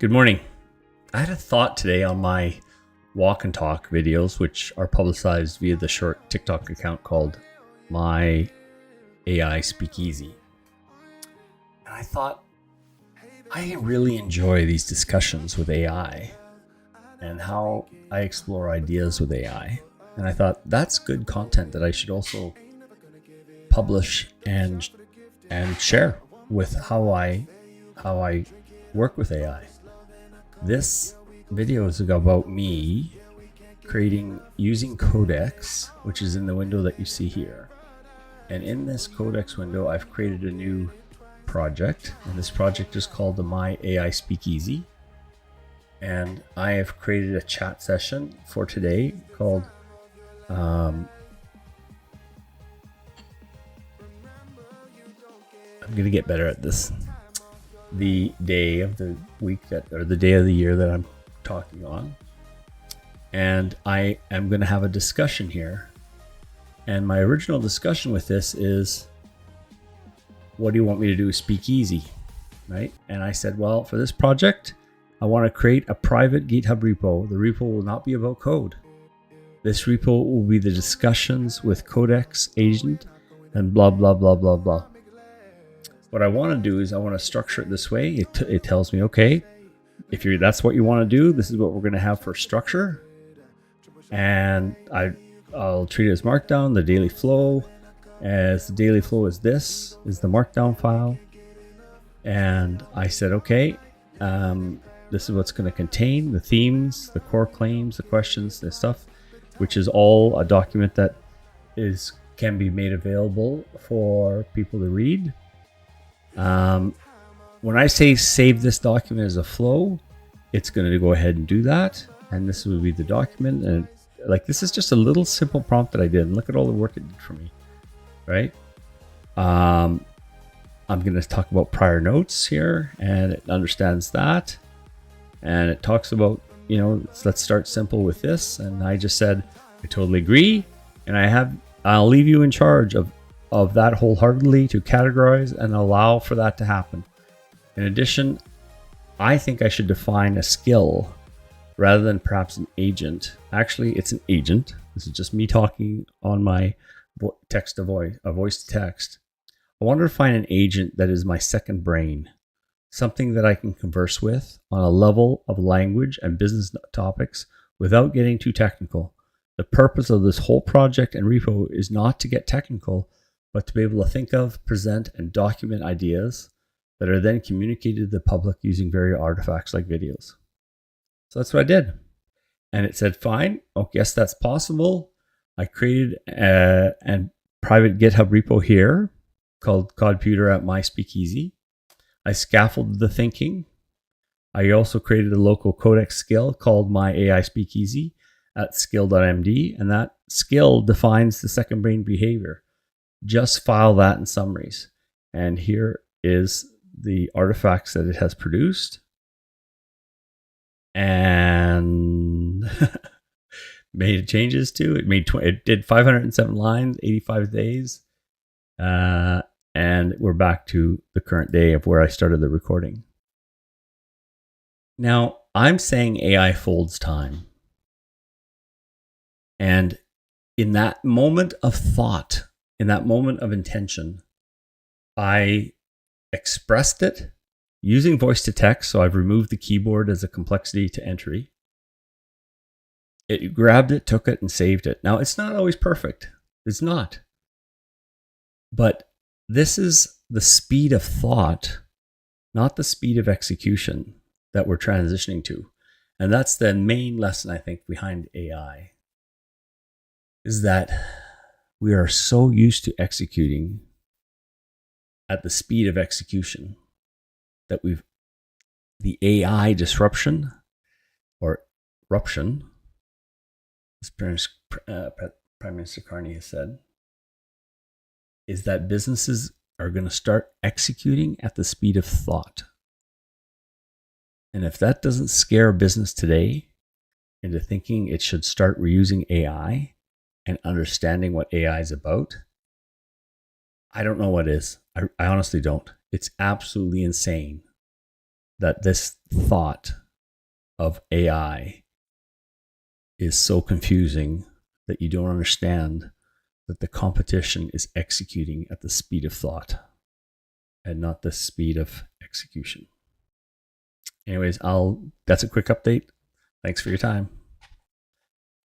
Good morning. I had a thought today on my walk and talk videos, which are publicized via the short TikTok account called My AI Speakeasy. And I thought, I really enjoy these discussions with AI and how I explore ideas with AI. And I thought that's good content that I should also publish and share with how I work with AI. This video is about me using Codex, which is in the window that you see here. And in this Codex window, I've created a new project, and this project is called the My AI Speakeasy. And I have created a chat session for today called I'm going to get better at this. The day of the week or the day of the year that I'm talking on. And I am going to have a discussion here. And my original discussion with this is, what do you want me to do? Speak easy, right? And I said, well, for this project, I want to create a private GitHub repo. The repo will not be about code. This repo will be the discussions with Codex agent and blah, blah, blah, blah, blah. What I want to do is I want to structure it this way. It tells me, okay, if that's what you want to do, this is what we're going to have for structure. And I'll treat it as markdown, the daily flow. As the daily flow is this, is the markdown file. And I said, okay, this is what's going to contain the themes, the core claims, the questions, the stuff, which is all a document that can be made available for people to read. When I say save this document as a flow, it's going to go ahead and do that. And this will be the document. And this is just a little simple prompt that I did. And look at all the work it did for me, right? I'm going to talk about prior notes here, and it understands that. And it talks about, let's start simple with this. And I just said, I totally agree. And I'll leave you in charge of that wholeheartedly to categorize and allow for that to happen. In addition, I think I should define a skill rather than perhaps an agent. Actually, it's an agent. This is just me talking on my voice to text. I want to find an agent that is my second brain, something that I can converse with on a level of language and business topics without getting too technical. The purpose of this whole project and repo is not to get technical, but to be able to think of, present, and document ideas that are then communicated to the public using various artifacts like videos. So that's what I did. And it said, fine, oh, yes, that's possible. I created a private GitHub repo here called Codputer at My Speakeasy. I scaffolded the thinking. I also created a local Codex skill called My AI Speakeasy at skill.md, and that skill defines the second brain behavior. Just file that in summaries. And here is the artifacts that it has produced. And made changes to it. It did 507 lines, 85 days. And we're back to the current day of where I started the recording. Now, I'm saying AI folds time. And in that moment of thought, in that moment of intention, I expressed it using voice to text. So I've removed the keyboard as a complexity to entry. It grabbed it, took it, and saved it. Now, it's not always perfect. It's not. But this is the speed of thought, not the speed of execution that we're transitioning to. And that's the main lesson, I think, behind AI, is that we are so used to executing at the speed of execution that the AI disruption or ruption, as Prime Minister Carney has said, is that businesses are going to start executing at the speed of thought. And if that doesn't scare a business today into thinking it should start reusing AI and understanding what AI is about, I don't know what is. I honestly don't. It's absolutely insane that this thought of AI is so confusing that you don't understand that the competition is executing at the speed of thought and not the speed of execution. Anyways, that's a quick update. Thanks for your time.